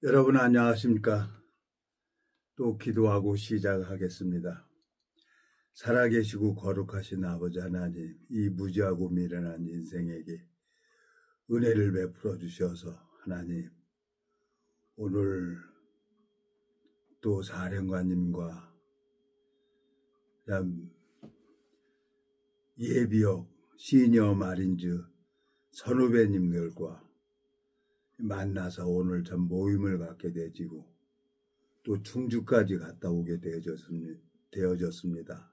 여러분 안녕하십니까? 또 기도하고 시작하겠습니다. 살아계시고 거룩하신 아버지 하나님, 이 무지하고 미련한 인생에게 은혜를 베풀어 주셔서 하나님, 오늘 또 사령관님과 예비역 시니어 마린즈 선후배님들과 만나서 오늘 참 모임을 갖게 되지고 또 충주까지 갔다 오게 되어졌습니다.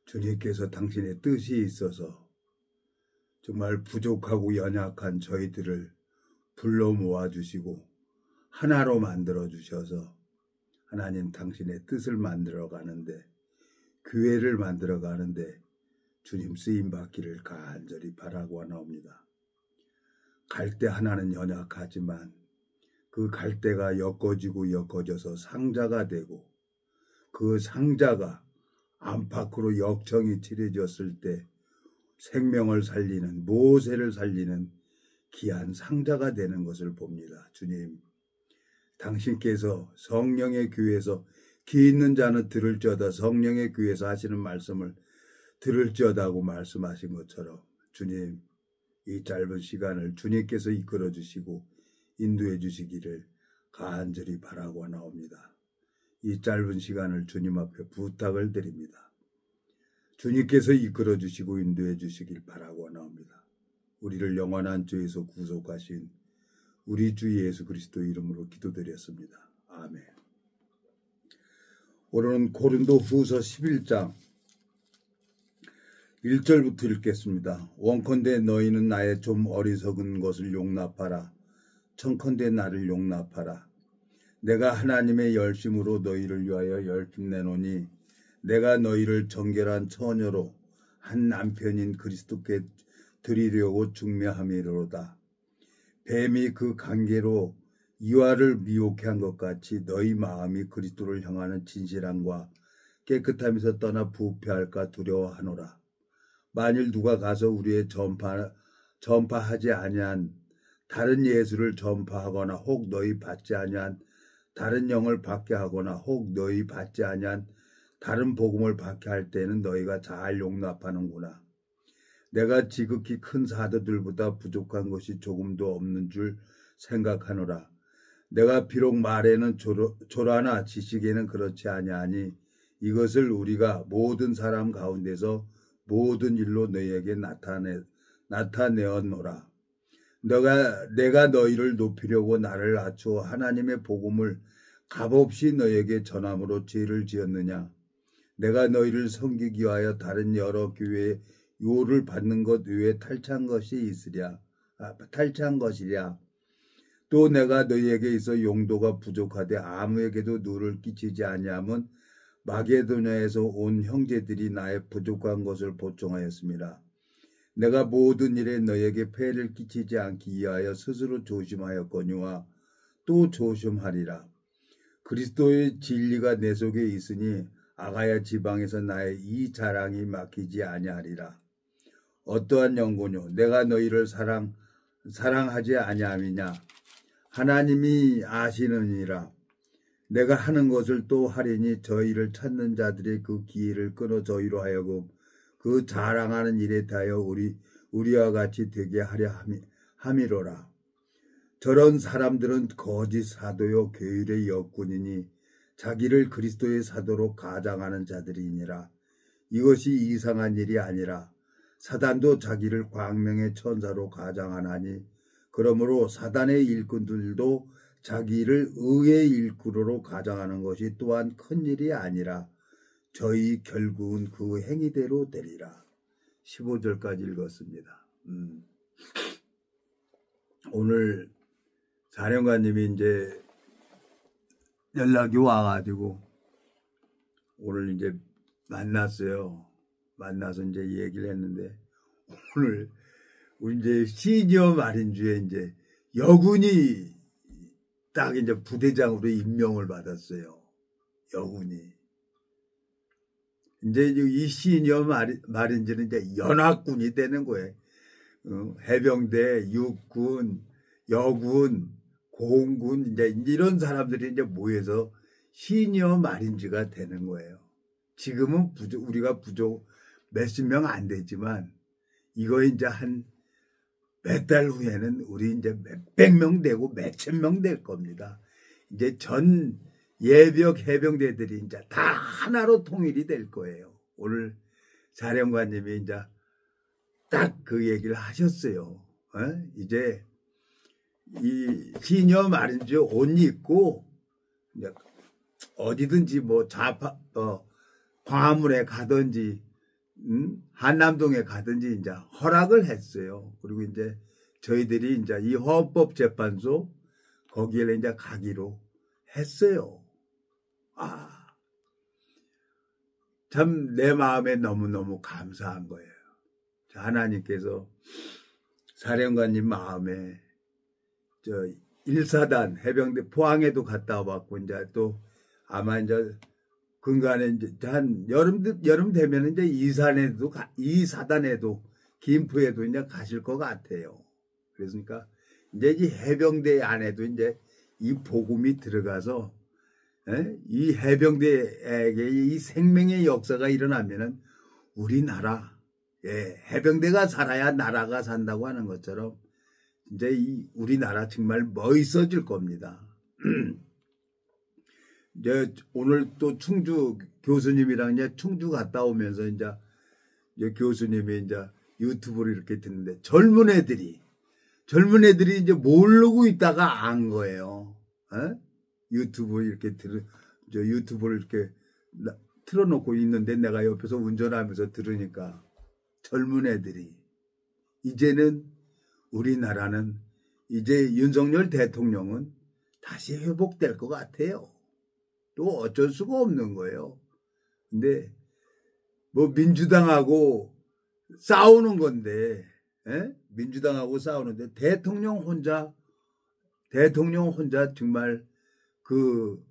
주님께서 당신의 뜻이 있어서 정말 부족하고 연약한 저희들을 불러 모아주시고 하나로 만들어 주셔서 하나님 당신의 뜻을 만들어 가는데, 교회를 만들어 가는데 주님 쓰임 받기를 간절히 바라고 나옵니다. 갈대 하나는 연약하지만 그 갈대가 엮어져서 상자가 되고, 그 상자가 안팎으로 역청이 칠해졌을 때 생명을 살리는, 모세를 살리는 귀한 상자가 되는 것을 봅니다. 주님, 당신께서 성령의 교회에서 귀 있는 자는 들을지어다, 성령의 교회에서 하시는 말씀을 들을지어다고 말씀하신 것처럼 주님, 이 짧은 시간을 주님께서 이끌어 주시고 인도해 주시기를 간절히 바라고 나옵니다. 이 짧은 시간을 주님 앞에 부탁을 드립니다. 주님께서 이끌어 주시고 인도해 주시길 바라고 나옵니다. 우리를 영원한 죄에서 구속하신 우리 주 예수 그리스도 이름으로 기도드렸습니다. 아멘. 오늘은 고린도 후서 11장 1절부터 읽겠습니다. 원컨대 너희는 나의 좀 어리석은 것을 용납하라. 청컨대 나를 용납하라. 내가 하나님의 열심으로 너희를 위하여 열심내노니 내가 너희를 정결한 처녀로 한 남편인 그리스도께 드리려고 중매함이로다. 뱀이 그 관계로 이와를 미혹해 한 것 같이 너희 마음이 그리스도를 향하는 진실함과 깨끗함에서 떠나 부패할까 두려워하노라. 만일 누가 가서 우리의 전파하지 아니한 다른 예수를 전파하거나 혹 너희 받지 아니한 다른 영을 받게 하거나 혹 너희 받지 아니한 다른 복음을 받게 할 때는 너희가 잘 용납하는구나. 내가 지극히 큰 사도들보다 부족한 것이 조금도 없는 줄 생각하노라. 내가 비록 말에는 조라나 지식에는 그렇지 아니하니 이것을 우리가 모든 사람 가운데서 모든 일로 너희에게 나타내었노라. 내가 너희를 높이려고 나를 낮추어 하나님의 복음을 값없이 너희에게 전함으로 죄를 지었느냐? 내가 너희를 섬기기 위하여 다른 여러 교회에 요를 받는 것 외에 탈취한 것이랴. 또 내가 너희에게 있어 용도가 부족하되 아무에게도 누를 끼치지 아니함은 마게도냐에서 온 형제들이 나의 부족한 것을 보충하였습니다. 내가 모든 일에 너희에게 폐를 끼치지 않기 위하여 스스로 조심하였거니와 또 조심하리라. 그리스도의 진리가 내 속에 있으니 아가야 지방에서 나의 이 자랑이 막히지 아니하리라. 어떠한 연고뇨? 내가 너희를 사랑하지 아니함이냐? 하나님이 아시느니라. 내가 하는 것을 또 하리니 저희를 찾는 자들의 그 기회를 끊어 저희로 하여금 그 자랑하는 일에 대하여 우리와 같이 되게 하려 함이로라. 저런 사람들은 거짓 사도요 교율의 역군이니 자기를 그리스도의 사도로 가장하는 자들이니라. 이것이 이상한 일이 아니라 사단도 자기를 광명의 천사로 가장하나니 그러므로 사단의 일꾼들도 자기를 의의 일꾼으로 가장하는 것이 또한 큰 일이 아니라 저희 결국은 그 행위대로 되리라. 15절까지 읽었습니다. 오늘 사령관님이 이제 연락이 와가지고 오늘 이제 만났어요. 만나서 이제 얘기를 했는데 오늘 이제 시니어 마린주에 이제 여군이 딱 이제 부대장으로 임명을 받았어요. 여군이. 이제 이 시니어 마린즈는 이제 연합군이 되는 거예요. 해병대, 육군, 여군, 공군 이제 이런 사람들이 이제 모여서 시니어 마린즈가 되는 거예요. 지금은 우리가 부족 몇십 명 안 되지만 이거 이제 한 몇 달 후에는 우리 이제 몇백 명 되고 몇천 명 될 겁니다. 이제 전 예비역 해병대들이 이제 다 하나로 통일이 될 거예요. 오늘 사령관님이 이제 딱 그 얘기를 하셨어요. 이제 이 시니어 마린즈 옷 입고 이제 어디든지 뭐 광화문에 가든지 한남동에 가든지 이제 허락을 했어요. 그리고 이제 저희들이 이제 이 헌법재판소 거기에 이제 가기로 했어요. 참 내 마음에 너무너무 감사한 거예요. 하나님께서 사령관님 마음에 저 1사단 해병대 포항에도 갔다 와봤고 이제 또 아마 이제 근간에 이제 한 여름 되면 이제 이사단에도 김포에도 이제 가실 것 같아요. 그러니까 이제 이 해병대 안에도 이제 이 복음이 들어가서 이 해병대에게 이 생명의 역사가 일어나면은 우리나라 해병대가 살아야 나라가 산다고 하는 것처럼 이제 이 우리나라 정말 멋있어질 겁니다. 이제 오늘 또 충주 교수님이랑 이제 충주 갔다 오면서 이제 교수님이 이제 유튜브를 이렇게 듣는데 젊은 애들이 이제 모르고 있다가 안 거예요. 유튜브 이렇게 유튜브를 이렇게 틀어놓고 있는데 내가 옆에서 운전하면서 들으니까 젊은 애들이 이제는 우리나라는 이제 윤석열 대통령은 다시 회복될 것 같아요. 또 어쩔 수가 없는 거예요. 근데 뭐 민주당하고 싸우는 건데, 민주당하고 싸우는데 대통령 혼자 정말 그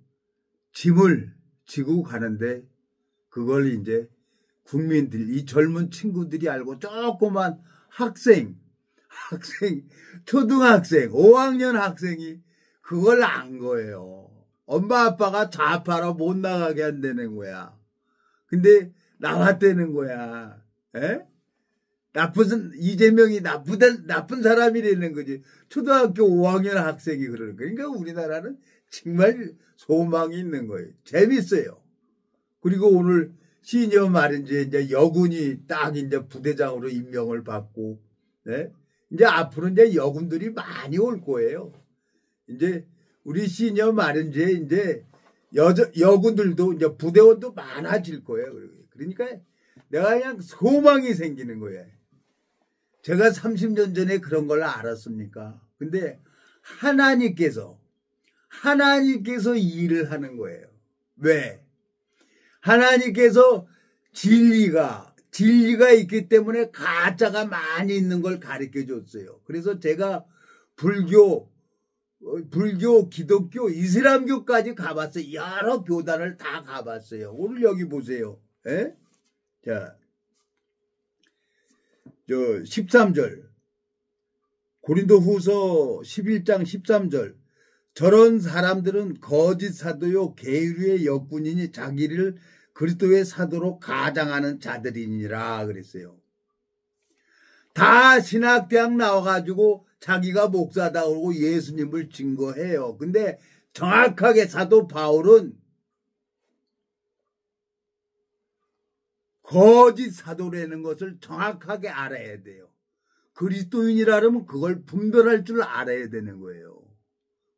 짐을 지고 가는데 그걸 이제 국민들, 이 젊은 친구들이 알고 조그만 초등학생, 5학년 학생이 그걸 안 거예요. 엄마 아빠가 좌파로 못 나가게 한다는 거야. 근데 나왔다는 거야. 이재명이 나쁜 사람이라는 거지. 초등학교 5학년 학생이 그러는 거야. 그러니까 우리나라는 정말 소망이 있는 거예요. 재밌어요. 그리고 오늘 시니어 마린즈에 이제 여군이 딱 이제 부대장으로 임명을 받고, 이제 앞으로 이제 여군들이 많이 올 거예요. 이제 우리 시니어 마린즈에 이제 여군들도 이제 부대원도 많아질 거예요. 그러니까 내가 그냥 소망이 생기는 거예요. 제가 30년 전에 그런 걸 알았습니까? 근데 하나님께서 일을 하는 거예요. 왜? 하나님께서 진리가 있기 때문에 가짜가 많이 있는 걸 가르쳐 줬어요. 그래서 제가 불교, 기독교, 이슬람교까지 가봤어요. 여러 교단을 다 가봤어요. 오늘 여기 보세요. 자, 13절. 고린도후서 11장 13절. 저런 사람들은 거짓 사도요 계류의 역군이니 자기를 그리스도의 사도로 가장하는 자들이니라 그랬어요. 다 신학대학 나와가지고 자기가 목사다 그러고 예수님을 증거해요. 근데 정확하게 사도 바울은 거짓 사도라는 것을 정확하게 알아야 돼요. 그리스도인이라면 그걸 분별할 줄 알아야 되는 거예요.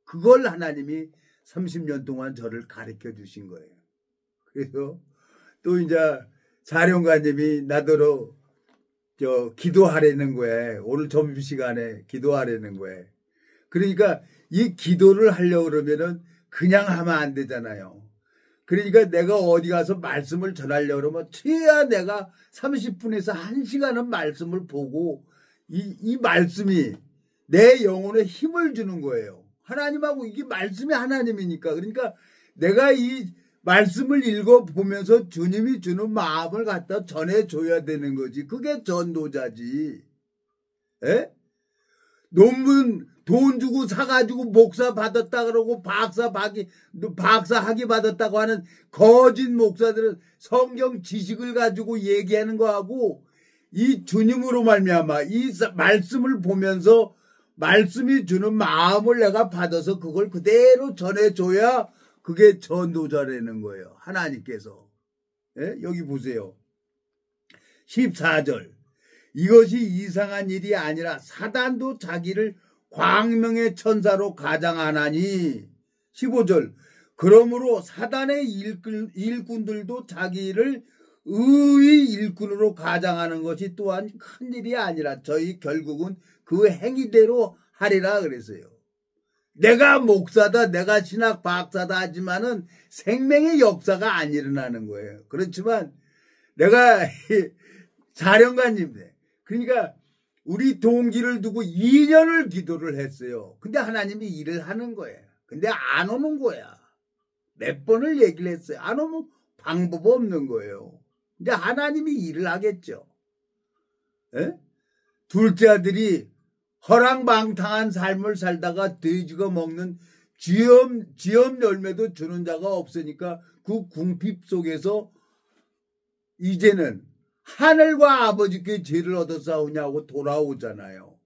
그걸 하나님이 30년 동안 저를 가르쳐 주신 거예요. 그래서 또 이제 사령관님이 나더러 기도하라는 거예요. 오늘 점심시간에 기도하라는 거예요. 그러니까 이 기도를 하려고 그러면은 그냥 하면 안 되잖아요. 그러니까 내가 어디 가서 말씀을 전하려고 그러면 최소한 내가 30분에서 1시간은 말씀을 보고 이 말씀이 내 영혼에 힘을 주는 거예요. 하나님하고 이게 말씀이 하나님이니까. 그러니까 내가 이 말씀을 읽어보면서 주님이 주는 마음을 갖다 전해줘야 되는 거지. 그게 전도자지. 논문 돈 주고 사가지고 목사 받았다 그러고 박사학위 받았다고 하는 거짓 목사들은 성경 지식을 가지고 얘기하는 거하고 이 주님으로 말미암아 이 말씀을 보면서 말씀이 주는 마음을 내가 받아서 그걸 그대로 전해줘야 그게 전도자라는 거예요. 하나님께서. 예? 여기 보세요. 14절. 이것이 이상한 일이 아니라 사단도 자기를 광명의 천사로 가장하나니. 15절. 그러므로 사단의 일꾼들도 자기를 의의 일꾼으로 가장하는 것이 또한 큰 일이 아니라 저희 결국은 그 행위대로 하리라 그랬어요. 내가 목사다, 내가 신학 박사다 하지만은 생명의 역사가 안 일어나는 거예요. 그렇지만 내가 사령관님, 그러니까 우리 동기를 두고 2년을 기도를 했어요. 근데 하나님이 일을 하는 거예요. 근데 안 오는 거야. 몇 번을 얘기를 했어요. 안 오면 방법 없는 거예요. 이제 하나님이 일을 하겠죠. 에? 둘째 아들이 허랑방탕한 삶을 살다가 돼지가 먹는 쥐엄 열매도 주는 자가 없으니까 그 궁핍 속에서 이제는 하늘과 아버지께 죄를 얻어 싸우냐고 돌아오잖아요.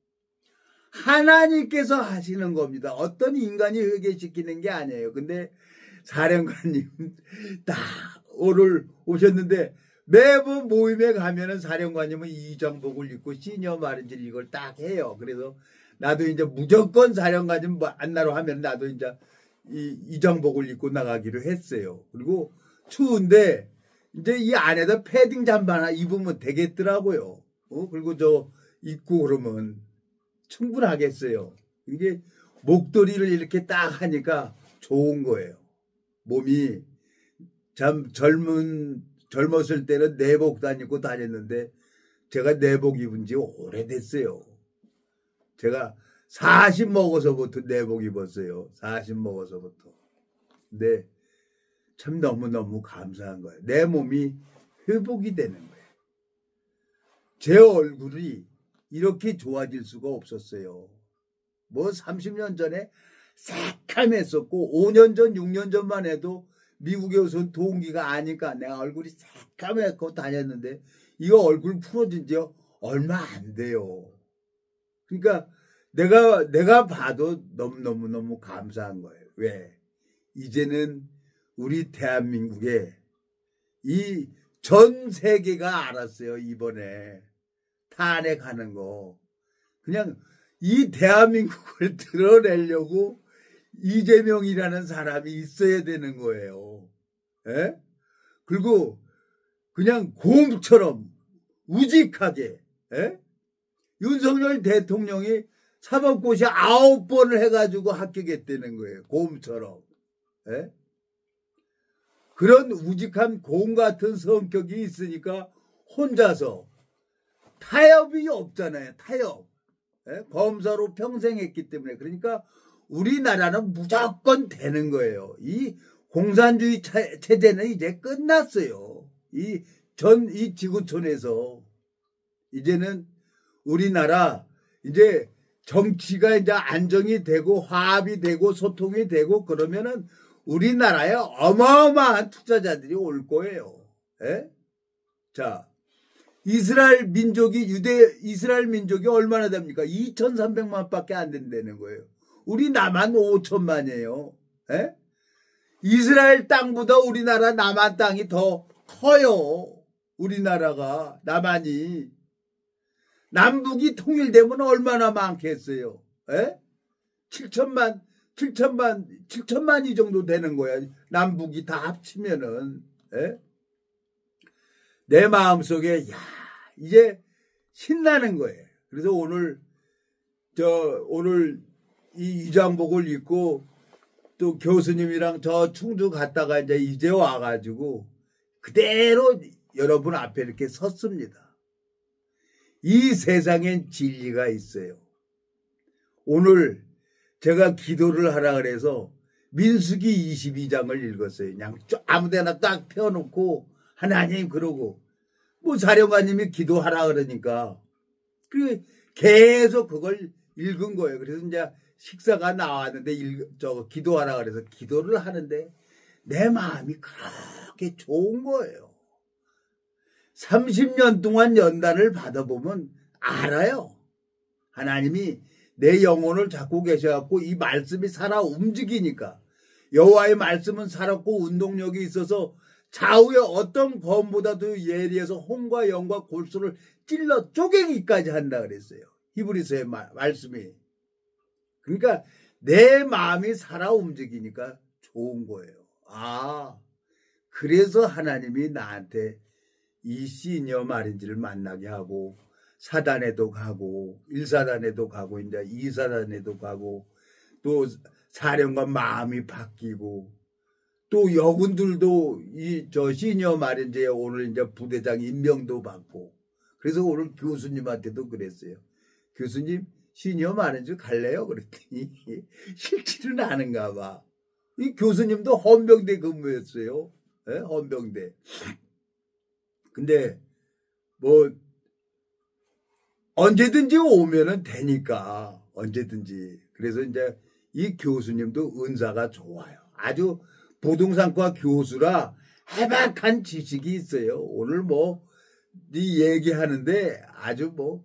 하나님께서 하시는 겁니다. 어떤 인간이 회개시키는 게 아니에요. 근데 사령관님 딱 오늘 오셨는데 매번 모임에 가면은 사령관님은 이정복을 입고 시니어 마르질 이걸 딱 해요. 그래서 나도 이제 무조건 사령관님 만나러 하면 나도 이제 이정복을 입고 나가기로 했어요. 그리고 추운데 이제 이 안에다 패딩 잠바 하나 입으면 되겠더라고요. 그리고 저 입고 그러면 충분하겠어요. 이게 목도리를 이렇게 딱 하니까 좋은 거예요. 몸이 참 젊었을 때는 내복도 안 입고 다녔는데 제가 내복 입은 지 오래됐어요. 제가 40 먹어서부터 내복 입었어요. 40 먹어서부터. 근데 참 너무너무 감사한 거예요. 내 몸이 회복이 되는 거예요. 제 얼굴이 이렇게 좋아질 수가 없었어요. 뭐 30년 전에 새카맸었고 5년 전, 6년 전만 해도 미국에 우선 동기가 아니까 내가 얼굴이 새까맣고 다녔는데 이거 얼굴 풀어진 지 얼마 안 돼요. 그러니까 내가 봐도 너무너무 감사한 거예요. 왜? 이제는 우리 대한민국에 이 전 세계가 알았어요. 이번에 탄핵하는 거. 그냥 이 대한민국을 드러내려고 이재명이라는 사람이 있어야 되는 거예요. 에? 그리고 그냥 곰처럼 우직하게 에? 윤석열 대통령이 사법고시 9번을 해가지고 합격했다는 거예요. 곰처럼. 에? 그런 우직한 곰 같은 성격이 있으니까 혼자서 타협이 없잖아요. 타협. 에? 검사로 평생 했기 때문에. 그러니까 우리나라는 무조건 되는 거예요. 이 공산주의 체제는 이제 끝났어요. 이 지구촌에서. 이제는 우리나라 이제 정치가 이제 안정이 되고 화합이 되고 소통이 되고 그러면은 우리나라에 어마어마한 투자자들이 올 거예요. 에? 자, 이스라엘 민족이 얼마나 됩니까? 2,300만 밖에 안 된다는 거예요. 우리 남한 5천만이에요. 에? 이스라엘 땅보다 우리나라 남한 땅이 더 커요. 우리나라가 남한이. 남북이 통일되면 얼마나 많겠어요. 에? 7천만 이 정도 되는 거야. 남북이 다 합치면은. 에? 내 마음속에 이제 신나는 거예요. 그래서 오늘 이 이장복을 입고 또 교수님이랑 저 충주 갔다가 이제 와가지고 그대로 여러분 앞에 이렇게 섰습니다. 이 세상엔 진리가 있어요. 오늘 제가 기도를 하라 그래서 민수기 22장을 읽었어요. 그냥 아무데나 딱 펴놓고 하나님 그러고 뭐 사령관님이 기도하라 그러니까 계속 그걸 읽은 거예요. 그래서 이제 식사가 나왔는데 기도하라 그래서 기도를 하는데 내 마음이 그렇게 좋은 거예요. 30년 동안 연단을 받아보면 알아요. 하나님이 내 영혼을 잡고 계셔갖고 이 말씀이 살아 움직이니까. 여호와의 말씀은 살았고 운동력이 있어서 좌우의 어떤 검보다도 예리해서 홍과 영과 골수를 찔러 쪼개기까지 한다 그랬어요. 히브리서의 말씀이. 그러니까 내 마음이 살아 움직이니까 좋은 거예요. 아, 그래서 하나님이 나한테 이 시니어 마린지를 만나게 하고 사단에도 가고 1사단에도 가고 이제 2사단에도 가고 또 사령관 마음이 바뀌고 또 여군들도 저 시니어 마린지에 오늘 이제 부대장 임명도 받고 그래서 오늘 교수님한테도 그랬어요. 교수님 시니어 마린지 갈래요? 그랬더니 싫지는 않은가 봐. 이 교수님도 헌병대 근무했어요. 네? 헌병대. 근데 뭐 언제든지 오면은 되니까 언제든지. 그래서 이제 이 교수님도 은사가 좋아요. 아주 부동산과 교수라 해박한 지식이 있어요. 오늘 뭐 이 얘기하는데 아주 뭐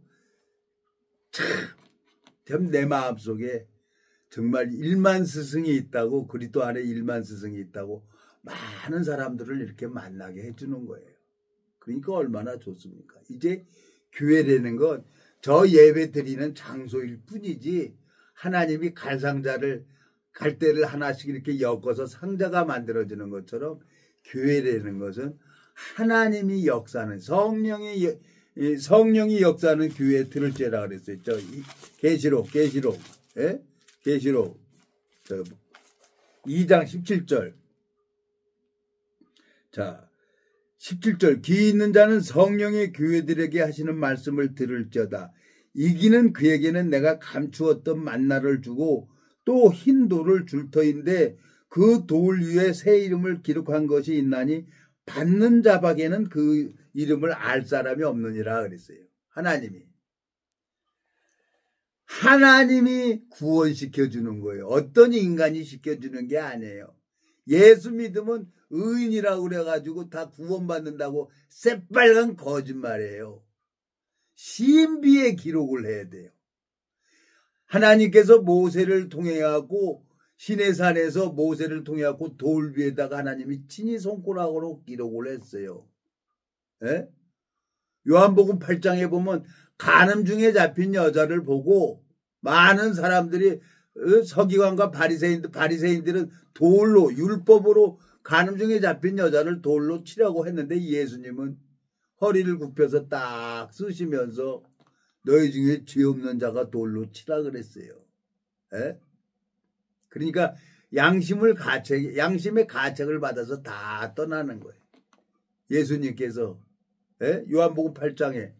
참 내 마음속에 정말 1만 스승이 있다고 그리스도 안에 1만 스승이 있다고 많은 사람들을 이렇게 만나게 해주는 거예요. 그러니까 얼마나 좋습니까? 이제 교회라는 건 저 예배 드리는 장소일 뿐이지 하나님이 갈대를 하나씩 이렇게 엮어서 상자가 만들어지는 것처럼 교회라는 것은 하나님이 역사하는 성령이 역사하는 교회에 들을지라 그랬어요. 저 계시록 예? 계시록 2장 17절. 자, 17절 귀 있는 자는 성령의 교회들에게 하시는 말씀을 들을지어다. 이기는 그에게는 내가 감추었던 만나를 주고 또 흰 돌을 줄 터인데 그 돌 위에 새 이름을 기록한 것이 있나니 받는 자밖에는 그 이름을 알 사람이 없느니라 그랬어요. 하나님이 구원시켜주는 거예요. 어떤 인간이 시켜주는 게 아니에요. 예수 믿으면 의인이라고 그래가지고 다 구원받는다고 새빨간 거짓말이에요. 신비의 기록을 해야 돼요. 하나님께서 모세를 통해갖고 시내산에서 모세를 통해갖고 돌 위에다가 하나님이 친히 손가락으로 기록을 했어요. 예? 요한복음 8장에 보면 간음 중에 잡힌 여자를 보고 많은 사람들이 서기관과 바리새인들은 돌로 율법으로 간음 중에 잡힌 여자를 돌로 치라고 했는데 예수님은 허리를 굽혀서 딱 쓰시면서 너희 중에 죄 없는 자가 돌로 치라 그랬어요. 에? 그러니까 양심의 가책을 받아서 다 떠나는 거예요. 예수님께서 요한복음 8장에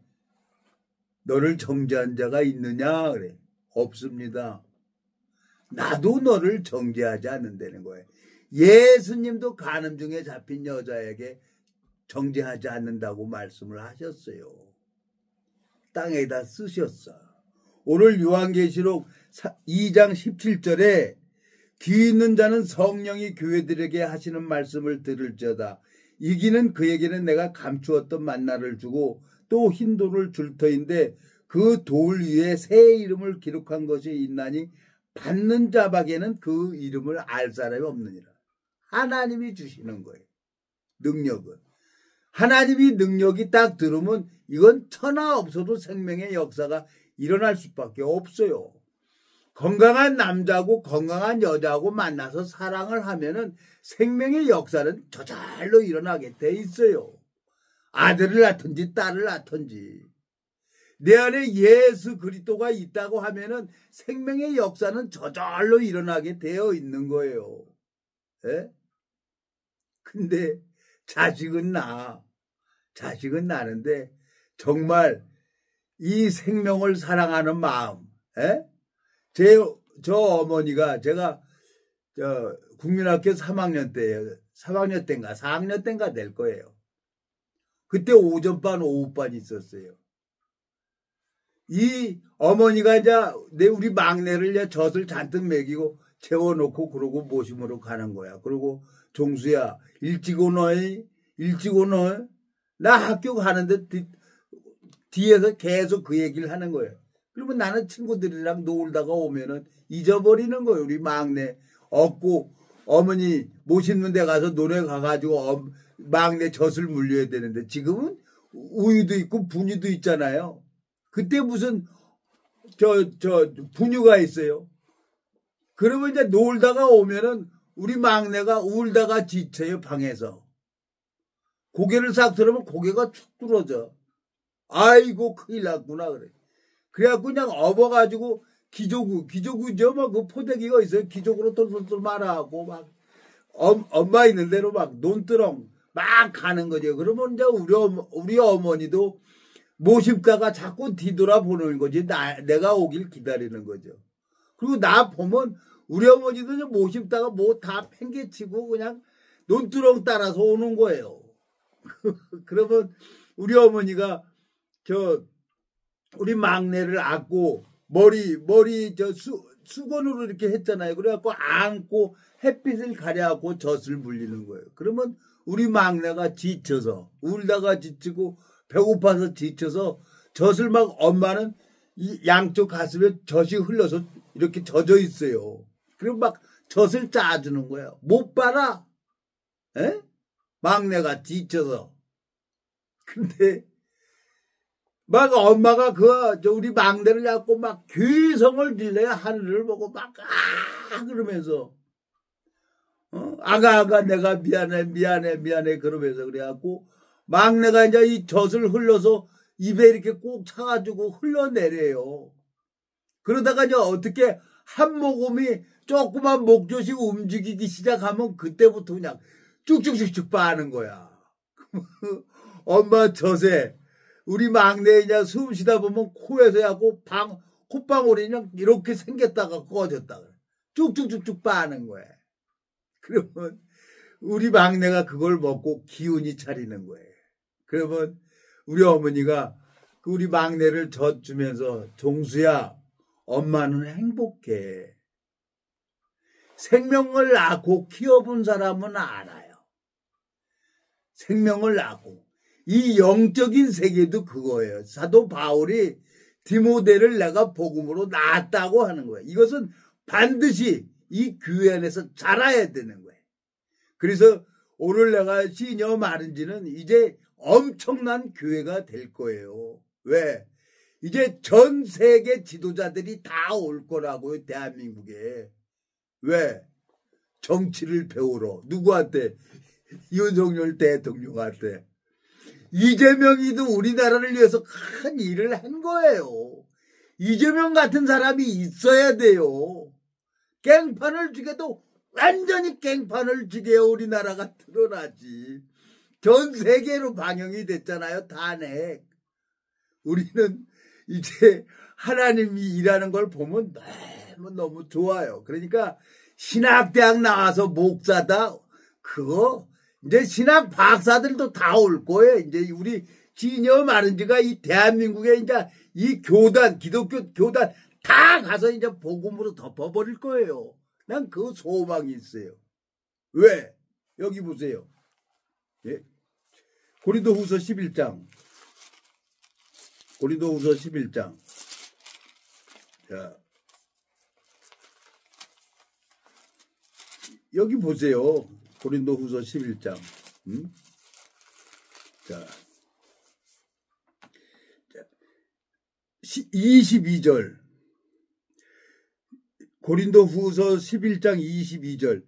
너를 정죄한 자가 있느냐 그래. 없습니다. 나도 너를 정죄하지 않는다는 거예요. 예수님도 간음 중에 잡힌 여자에게 정죄하지 않는다고 말씀을 하셨어요. 땅에다 쓰셨어. 오늘 요한계시록 2장 17절에 귀 있는 자는 성령이 교회들에게 하시는 말씀을 들을지어다. 이기는 그에게는 내가 감추었던 만나를 주고 또 흰 돌을 줄 터인데 그 돌 위에 새 이름을 기록한 것이 있나니 받는 자밖에는 그 이름을 알 사람이 없느니라. 하나님이 주시는 거예요. 능력은. 하나님이 능력이 딱 들으면 이건 천하 없어도 생명의 역사가 일어날 수밖에 없어요. 건강한 남자하고 건강한 여자하고 만나서 사랑을 하면은 생명의 역사는 저절로 일어나게 돼 있어요. 아들을 낳든지 딸을 낳든지. 내 안에 예수 그리스도가 있다고 하면은 생명의 역사는 저절로 일어나게 되어 있는 거예요. 예? 근데 자식은 나는데 정말 이 생명을 사랑하는 마음, 저 어머니가 제가 국민학교 3학년 때예요. 3학년 때인가 4학년 때인가 될 거예요. 그때 오전반 오후반 있었어요. 이 어머니가 이제 우리 막내를 이제 젖을 잔뜩 먹이고 재워놓고 그러고 모심으로 가는 거야. 그리고 종수야 일찍 오너이? 일찍 오너? 나 학교 가는데 뒤에서 계속 그 얘기를 하는 거예요. 그러면 나는 친구들이랑 놀다가 오면은 잊어버리는 거예요. 우리 막내 얻고 어머니 모시는 데 가서 논에 가가지고 막내 젖을 물려야 되는데 지금은 우유도 있고 분유도 있잖아요. 그때 무슨 분유가 있어요. 그러면 이제 놀다가 오면은 우리 막내가 울다가 지쳐요. 방에서 고개를 싹 들으면 고개가 축 뚫어져. 아이고 큰일 났구나 그래. 그래갖고 그냥 업어가지고 기저구죠 뭐 그 포대기가 있어요. 기저구로 똘똘똘 말아갖고 막 엄마 있는 대로 막 논두렁 막 가는 거죠. 그러면 이제 우리 어머니도 모심다가 자꾸 뒤돌아보는 거지. 내가 오길 기다리는 거죠. 그리고 나 보면 우리 어머니도 이제 모심다가 뭐 다 팽개치고 그냥 논두렁 따라서 오는 거예요. 그러면 우리 어머니가 우리 막내를 안고 머리 수건으로 이렇게 했잖아요. 그래갖고 안고 햇빛을 가려갖고 젖을 물리는 거예요. 그러면 우리 막내가 지쳐서 울다가 지치고 배고파서 지쳐서 젖을 막 엄마는 이 양쪽 가슴에 젖이 흘러서 이렇게 젖어 있어요. 그리고 막 젖을 짜주는 거예요. 못 봐라. 에? 막내가 지쳐서. 근데 막 엄마가 우리 막내를 잡고 막 귀성을 들려야 하늘을 보고 막 그러면서 아가 내가 미안해 그러면서 그래갖고 막내가 이제 이 젖을 흘러서 입에 이렇게 꼭 차가지고 흘러내려요. 그러다가 이제 어떻게 한 모금이 조그만 목젖이 움직이기 시작하면 그때부터 그냥 쭉쭉쭉쭉 빠는 거야. 엄마 젖에 우리 막내 그냥 숨 쉬다 보면 코에서 하고 콧방울이 그냥 이렇게 생겼다가 꺼졌다가 쭉쭉쭉쭉 빠는 거야. 그러면 우리 막내가 그걸 먹고 기운이 차리는 거예요. 그러면 우리 어머니가 우리 막내를 젖 주면서 종수야 엄마는 행복해. 생명을 낳고 키워본 사람은 알아요. 생명을 낳고 이 영적인 세계도 그거예요. 사도 바울이 디모데를 내가 복음으로 낳았다고 하는 거예요. 이것은 반드시 이 교회 안에서 자라야 되는 거예요. 그래서 오늘 내가 시녀 마른지는 이제 엄청난 교회가 될 거예요. 왜? 이제 전 세계 지도자들이 다 올 거라고요. 대한민국에. 왜? 정치를 배우러. 누구한테? 윤석열 대통령한테. 이재명이도 우리나라를 위해서 큰 일을 한 거예요. 이재명 같은 사람이 있어야 돼요. 깽판을 주게도 완전히 깽판을 주게요. 우리나라가 드러나지. 전 세계로 방영이 됐잖아요. 탄핵. 우리는 이제 하나님이 일하는 걸 보면 너무 좋아요. 그러니까 신학대학 나와서 목사다. 그거 이제 신학 박사들도 다 올 거예요. 이제 우리 지녀 마른지가 이 대한민국에 이제 이 교단, 기독교 교단 다 가서 이제 복음으로 덮어버릴 거예요. 난 그 소망이 있어요. 왜? 여기 보세요. 예? 고린도후서 11장. 고린도후서 11장. 자. 여기 보세요. 고린도후서 11장. 자. 22절. 고린도후서 11장 22절.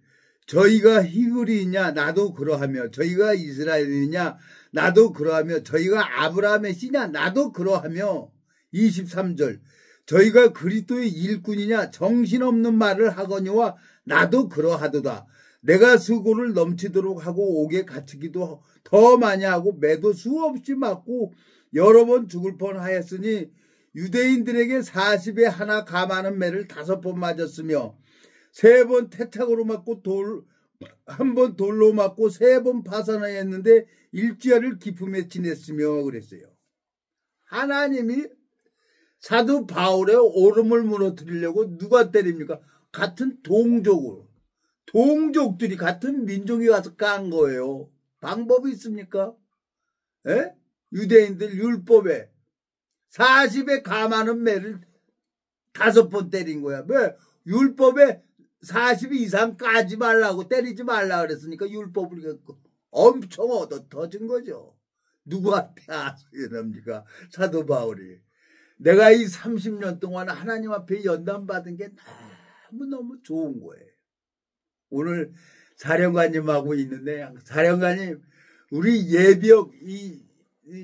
저희가 히브리이냐 나도 그러하며 저희가 이스라엘이냐 나도 그러하며 저희가 아브라함의 씨냐 나도 그러하며 23절. 저희가 그리스도의 일꾼이냐 정신없는 말을 하거니와 나도 그러하도다. 내가 수고를 넘치도록 하고 옥에 갇히기도 더 많이 하고 매도 수없이 맞고 여러 번 죽을 뻔하였으니 유대인들에게 40에 하나 감하는 매를 5번 맞았으며 3번 태착으로 맞고 한 번 돌로 맞고 3번 파산하였는데 일주일을 기품에 지냈으며 그랬어요. 하나님이 사도 바울의 오름을 무너뜨리려고 누가 때립니까? 같은 동족들이 같은 민족이 가서 깐 거예요. 방법이 있습니까? 에? 유대인들 율법에 40에 감하는 매를 5번 때린 거야. 왜? 율법에 40 이상 까지 말라고 때리지 말라 그랬으니까 율법을 엄청 얻어 터진 거죠. 누구한테 아수연합니까? 사도 바울이. 내가 이 30년 동안 하나님 앞에 연단받은 게 너무너무 좋은 거예요. 오늘 사령관님하고 있는데, 사령관님, 우리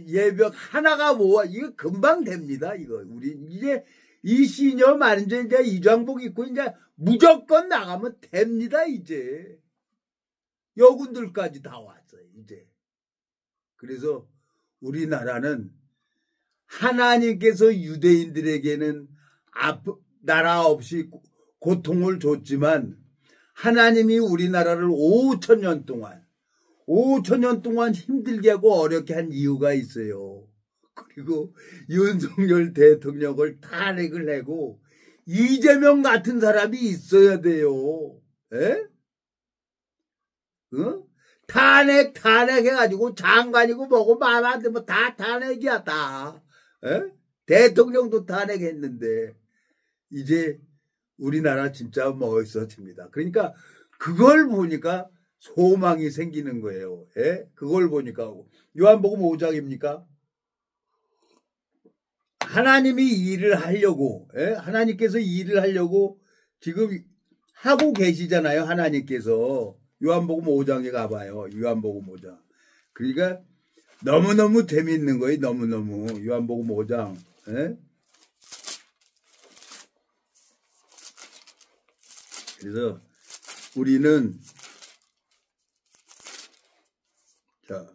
예벽 하나가 뭐야? 이거 금방 됩니다. 이거. 우리 이제 이 시녀 말인지 이제 이장복 입고 이제 무조건 나가면 됩니다. 이제. 여군들까지 다 왔어요. 이제. 그래서 우리나라는 하나님께서 유대인들에게는 나라 없이 고통을 줬지만 하나님이 우리나라를 5,000년 동안 힘들게 하고 어렵게 한 이유가 있어요. 그리고 윤석열 대통령을 탄핵을 하고 이재명 같은 사람이 있어야 돼요. 에? 어? 탄핵해가지고 장관이고 뭐고 마음 안 들면 다 탄핵이야, 다. 에? 대통령도 탄핵했는데 이제 우리나라 진짜 멋있어집니다. 그러니까 그걸 보니까 소망이 생기는 거예요. 예? 그걸 보니까 요한복음 5장입니까? 하나님이 일을 하려고, 예? 하나님께서 일을 하려고 지금 하고 계시잖아요. 하나님께서. 요한복음 5장에 가봐요. 요한복음 5장. 그러니까 너무너무 재밌는 거예요. 너무너무. 요한복음 5장. 예? 그래서 우리는 자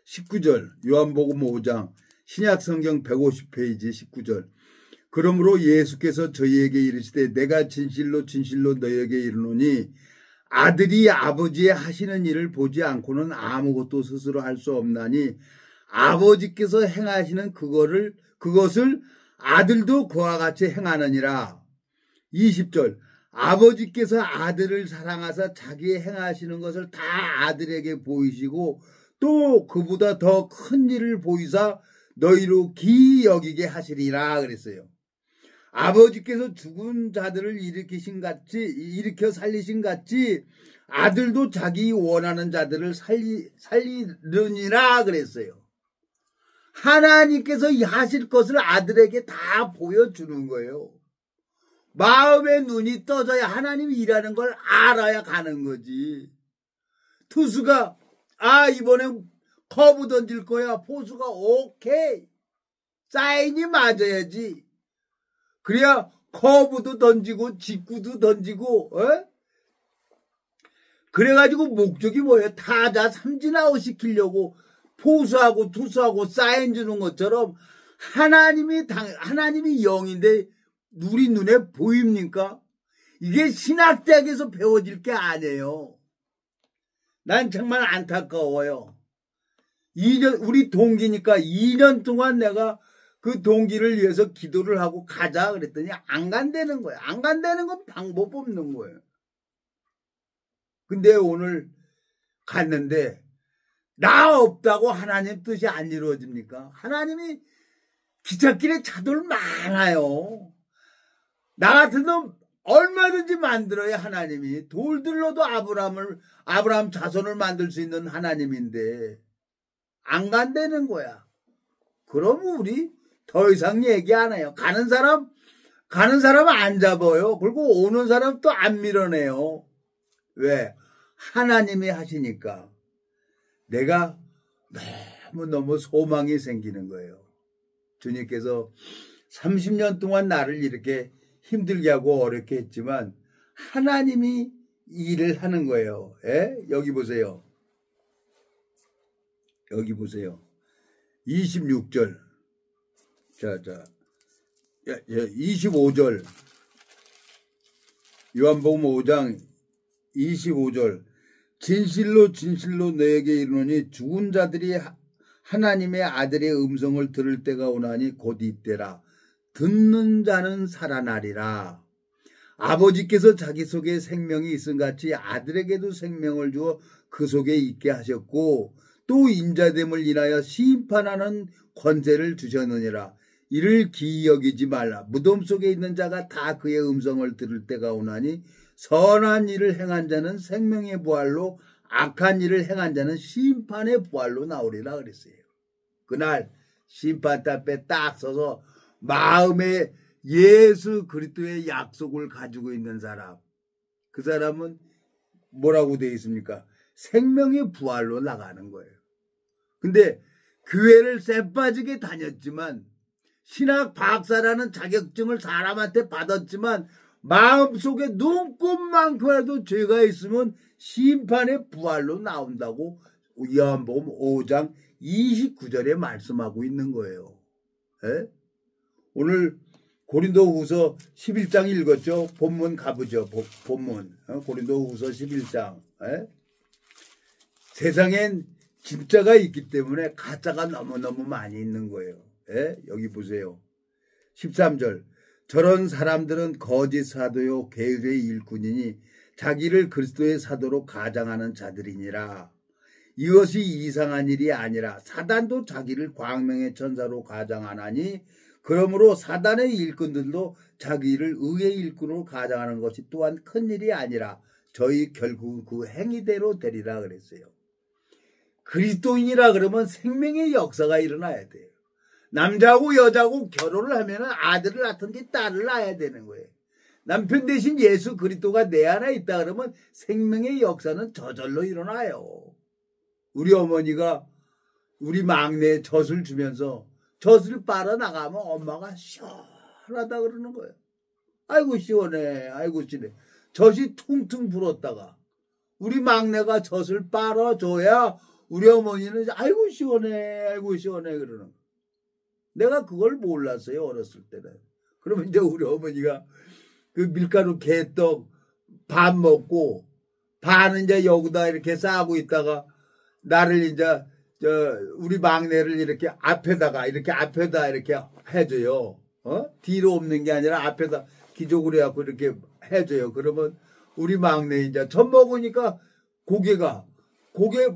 19절 요한복음 5장 신약성경 150페이지 19절 그러므로 예수께서 저희에게 이르시되 내가 진실로 너희에게 이르노니 아들이 아버지의 하시는 일을 보지 않고는 아무것도 스스로 할 수 없나니 아버지께서 행하시는 그것을 아들도 그와 같이 행하느니라. 20절 아버지께서 아들을 사랑하사 자기 행하시는 것을 다 아들에게 보이시고 또 그보다 더 큰 일을 보이사 너희로 기이 여기게 하시리라 그랬어요. 아버지께서 죽은 자들을 일으켜 살리신 같이 아들도 자기 원하는 자들을 살리느니라 그랬어요. 하나님께서 하실 것을 아들에게 다 보여주는 거예요. 마음의 눈이 떠져야 하나님이 일하는 걸 알아야 가는 거지. 투수가 이번에 커브 던질 거야. 포수가 오케이. 사인이 맞아야지. 그래야 커브도 던지고 직구도 던지고 그래가지고 목적이 뭐예요? 타자 삼진아웃 시키려고 포수하고 투수하고 사인 주는 것처럼 하나님이 영인데 우리 눈에 보입니까? 이게 신학대학에서 배워질 게 아니에요. 난 정말 안타까워요. 우리 동기니까 2년 동안 내가 그 동기를 위해서 기도를 하고 가자 그랬더니 안 간다는 거야. 안 간다는 건 방법 없는 거예요. 근데 오늘 갔는데 나 없다고 하나님 뜻이 안 이루어집니까? 하나님이 기찻길에 차돌 많아요. 나 같은 놈 얼마든지 만들어야 하나님이 돌들로도 아브라함 자손을 만들 수 있는 하나님인데 안 간다는 거야. 그러면 우리 더 이상 얘기 안 해요. 가는 사람 안 잡아요. 그리고 오는 사람 또 안 밀어내요. 왜? 하나님이 하시니까 내가 너무 소망이 생기는 거예요. 주님께서 30년 동안 나를 이렇게 힘들게 하고 어렵게 했지만 하나님이 일을 하는 거예요. 여기 보세요. 26절. 25절. 요한복음 5장 25절. 진실로 진실로 너에게 이르노니 죽은 자들이 하나님의 아들의 음성을 들을 때가 오나니 곧 이때라. 듣는 자는 살아나리라. 아버지께서 자기 속에 생명이 있음 같이 아들에게도 생명을 주어 그 속에 있게 하셨고 또 인자됨을 인하여 심판하는 권세를 주셨느니라. 이를 기이 여기지 말라. 무덤 속에 있는 자가 다 그의 음성을 들을 때가 오나니 선한 일을 행한 자는 생명의 부활로 악한 일을 행한 자는 심판의 부활로 나오리라 그랬어요. 그날 심판답에 딱 서서 마음에 예수 그리스도의 약속을 가지고 있는 사람, 그 사람은 뭐라고 되어 있습니까? 생명의 부활로 나가는 거예요. 근데 교회를 쎄빠지게 다녔지만 신학 박사라는 자격증을 사람한테 받았지만 마음속에 눈곱만큼이라도 죄가 있으면 심판의 부활로 나온다고 요한복음 5장 29절에 말씀하고 있는 거예요. 에? 오늘 고린도후서 11장 읽었죠? 본문 가보죠. 본문. 고린도후서 11장. 에? 세상엔 진짜가 있기 때문에 가짜가 너무너무 많이 있는 거예요. 에? 여기 보세요. 13절. 저런 사람들은 거짓 사도요 계율의 일꾼이니 자기를 그리스도의 사도로 가장하는 자들이니라. 이것이 이상한 일이 아니라 사단도 자기를 광명의 천사로 가장하나니 그러므로 사단의 일꾼들도 자기를 의의 일꾼으로 가장하는 것이 또한 큰일이 아니라 저희 결국은 그 행위대로 되리라 그랬어요. 그리스도인이라 그러면 생명의 역사가 일어나야 돼요. 남자하고 여자하고 결혼을 하면 아들을 낳든지 딸을 낳아야 되는 거예요. 남편 대신 예수 그리스도가 내 안에 있다 그러면 생명의 역사는 저절로 일어나요. 우리 어머니가 우리 막내에 젖을 주면서 젖을 빨아나가면 엄마가 시원하다 그러는 거예요. 아이고 시원해, 아이고 시원해. 젖이 퉁퉁 불었다가 우리 막내가 젖을 빨아줘야 우리 어머니는 아이고 시원해, 아이고 시원해 그러는 거예요. 내가 그걸 몰랐어요, 어렸을 때는. 그러면 이제 우리 어머니가 그 밀가루 개떡 반 먹고 반은 이제 여기다 이렇게 싸고 있다가 나를 이제 우리 막내를 이렇게 앞에다 이렇게 해줘요. 뒤로 없는 게 아니라 앞에다 기족으로 해갖고 이렇게 해줘요. 그러면 우리 막내 이제 젖 먹으니까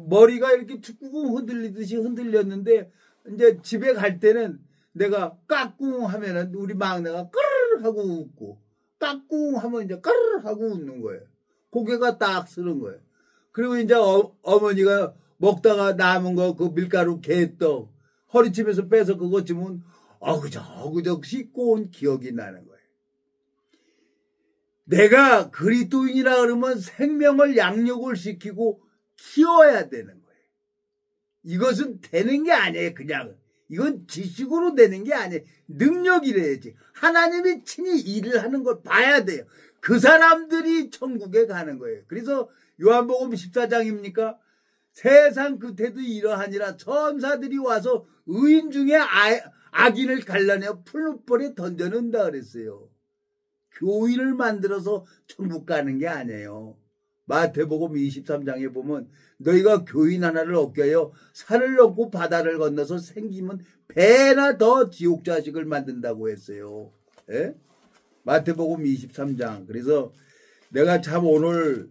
머리가 이렇게 축구공 흔들리듯이 흔들렸는데 이제 집에 갈 때는 내가 까꿍 하면은 우리 막내가 까르르 하고 웃고 까꿍 하면 이제 까르르 하고 웃는 거예요. 고개가 딱 쓰는 거예요. 그리고 이제 어머니가 먹다가 남은 거 그 밀가루 개떡 허리춤에서 빼서 그거 주면 어그적 씻고 온 기억이 나는 거예요. 내가 그리스도인이라 그러면 생명을 양육을 시키고 키워야 되는 거예요. 이것은 되는 게 아니에요. 그냥 이건 지식으로 되는 게 아니에요. 능력이래야지. 하나님이 친히 일을 하는 걸 봐야 돼요. 그 사람들이 천국에 가는 거예요. 그래서 요한복음 14장입니까? 세상 끝에도 이러하니라. 천사들이 와서 의인 중에 악인을 갈라내어 풀무불에 던져놓는다 그랬어요. 교인을 만들어서 천국 가는 게 아니에요. 마태복음 23장에 보면 너희가 교인 하나를 얻게 하여 산을 넘고 바다를 건너서 생기면 배나 더 지옥 자식을 만든다고 했어요. 예? 마태복음 23장. 그래서 내가 참 오늘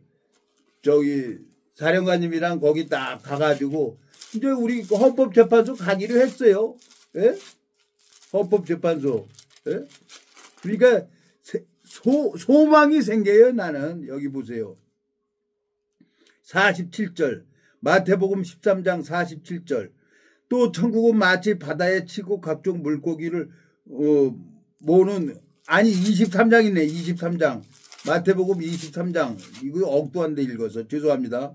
사령관님이랑 거기 딱 가가지고 이제 우리 헌법재판소 가기로 했어요. 예? 헌법재판소. 예? 그러니까 소망이 생겨요. 나는 여기 보세요. 47절 마태복음 13장 47절 또 천국은 마치 바다에 치고 각종 물고기를 모으는 23장이네. 23장 마태복음 23장 이거 엉뚱한데 읽어서 죄송합니다.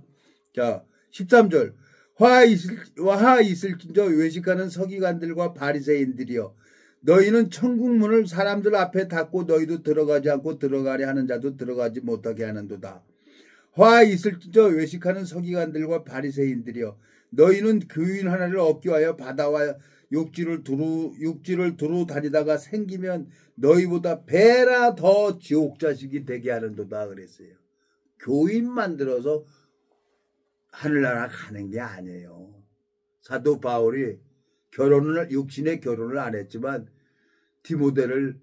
자 13절 화 있을진저 외식하는 서기관들과 바리새인들이여 너희는 천국 문을 사람들 앞에 닫고 너희도 들어가지 않고 들어가려 하는 자도 들어가지 못하게 하는도다. 화 있을진저 외식하는 서기관들과 바리새인들이여 너희는 교인 하나를 얻기 위하여 바다와 육지를 두루 다니다가 생기면 너희보다 배나 더 지옥 자식이 되게 하는도다 그랬어요. 교인 만들어서 하늘나라 가는 게 아니에요. 사도 바울이 육신의 결혼을 안 했지만 디모데를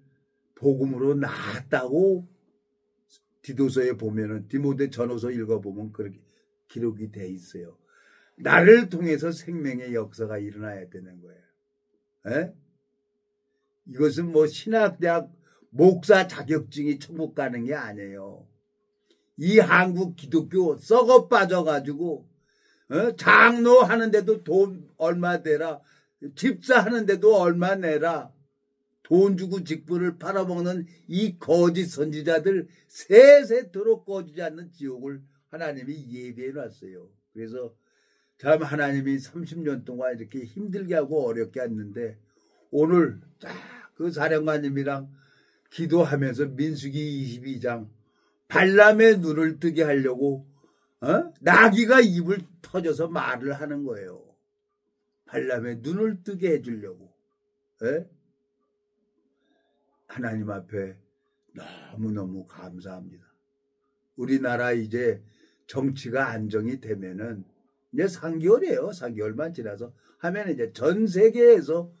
복음으로 낳았다고 디도서에 보면은, 디모데 전후서 읽어보면 그렇게 기록이 돼 있어요. 나를 통해서 생명의 역사가 일어나야 되는 거예요. 에? 이것은 뭐 신학대학 목사 자격증이 천국 가는 게 아니에요. 이 한국 기독교 썩어 빠져가지고 장로 하는데도 돈 얼마 내라, 집사 하는데도 얼마 내라, 돈 주고 직분을 팔아먹는 이 거짓 선지자들 세세토록 꺼지지 않는 지옥을 하나님이 예비해 놨어요. 그래서 참 하나님이 30년 동안 이렇게 힘들게 하고 어렵게 했는데, 오늘 딱 그 사령관님이랑 기도하면서 민수기 22장 발람의 눈을 뜨게 하려고 나귀가 입을 터져서 말을 하는 거예요. 발람의 눈을 뜨게 해주려고. 에? 하나님 앞에 너무너무 감사합니다. 우리나라 이제 정치가 안정이 되면은 이제 3개월이에요. 3개월만 지나서 하면 이제 전 세계에서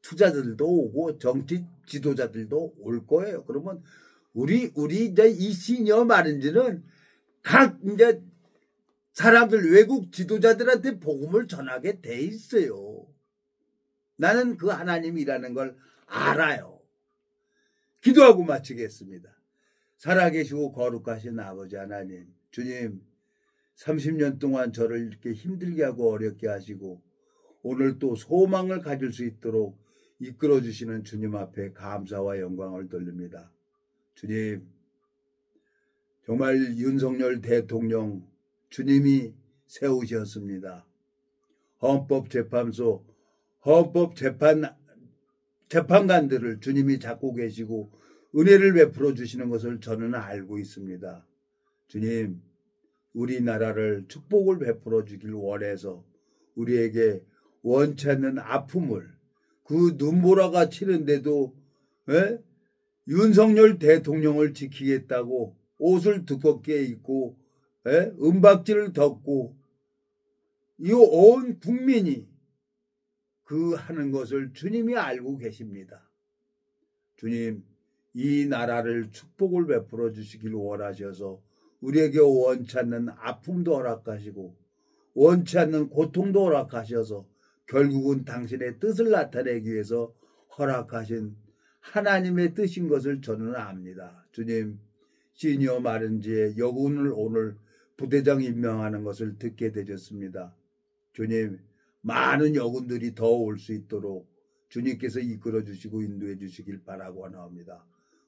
투자들도 오고 정치 지도자들도 올 거예요. 그러면 우리 이제 이 시니어 마린즈는 각 이제 사람들, 외국 지도자들한테 복음을 전하게 돼 있어요. 나는 그 하나님이라는 걸 알아요. 기도하고 마치겠습니다. 살아계시고 거룩하신 아버지 하나님, 주님 30년 동안 저를 이렇게 힘들게 하고 어렵게 하시고 오늘 또 소망을 가질 수 있도록 이끌어주시는 주님 앞에 감사와 영광을 돌립니다. 주님, 정말 윤석열 대통령 주님이 세우셨습니다. 헌법재판소, 재판관들을 주님이 잡고 계시고 은혜를 베풀어 주시는 것을 저는 알고 있습니다. 주님, 우리나라를 축복을 베풀어 주길 원해서 우리에게 원치 않는 아픔을, 그 눈보라가 치는데도 윤석열 대통령을 지키겠다고 옷을 두껍게 입고 은박지를 덮고 이 온 국민이 그 하는 것을 주님이 알고 계십니다. 주님, 이 나라를 축복을 베풀어 주시길 원하셔서 우리에게 원치 않는 아픔도 허락하시고 원치 않는 고통도 허락하셔서 결국은 당신의 뜻을 나타내기 위해서 허락하신 하나님의 뜻인 것을 저는 압니다. 주님, 시니어 마른지의 여군을 오늘 부대장 임명하는 것을 듣게 되셨습니다. 주님, 많은 여군들이 더 올 수 있도록 주님께서 이끌어 주시고 인도해 주시길 바라고 하나옵니다.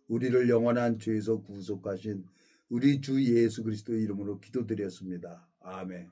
우리를 영원한 죄에서 구속하신 우리 주 예수 그리스도의 이름으로 기도드렸습니다. 아멘.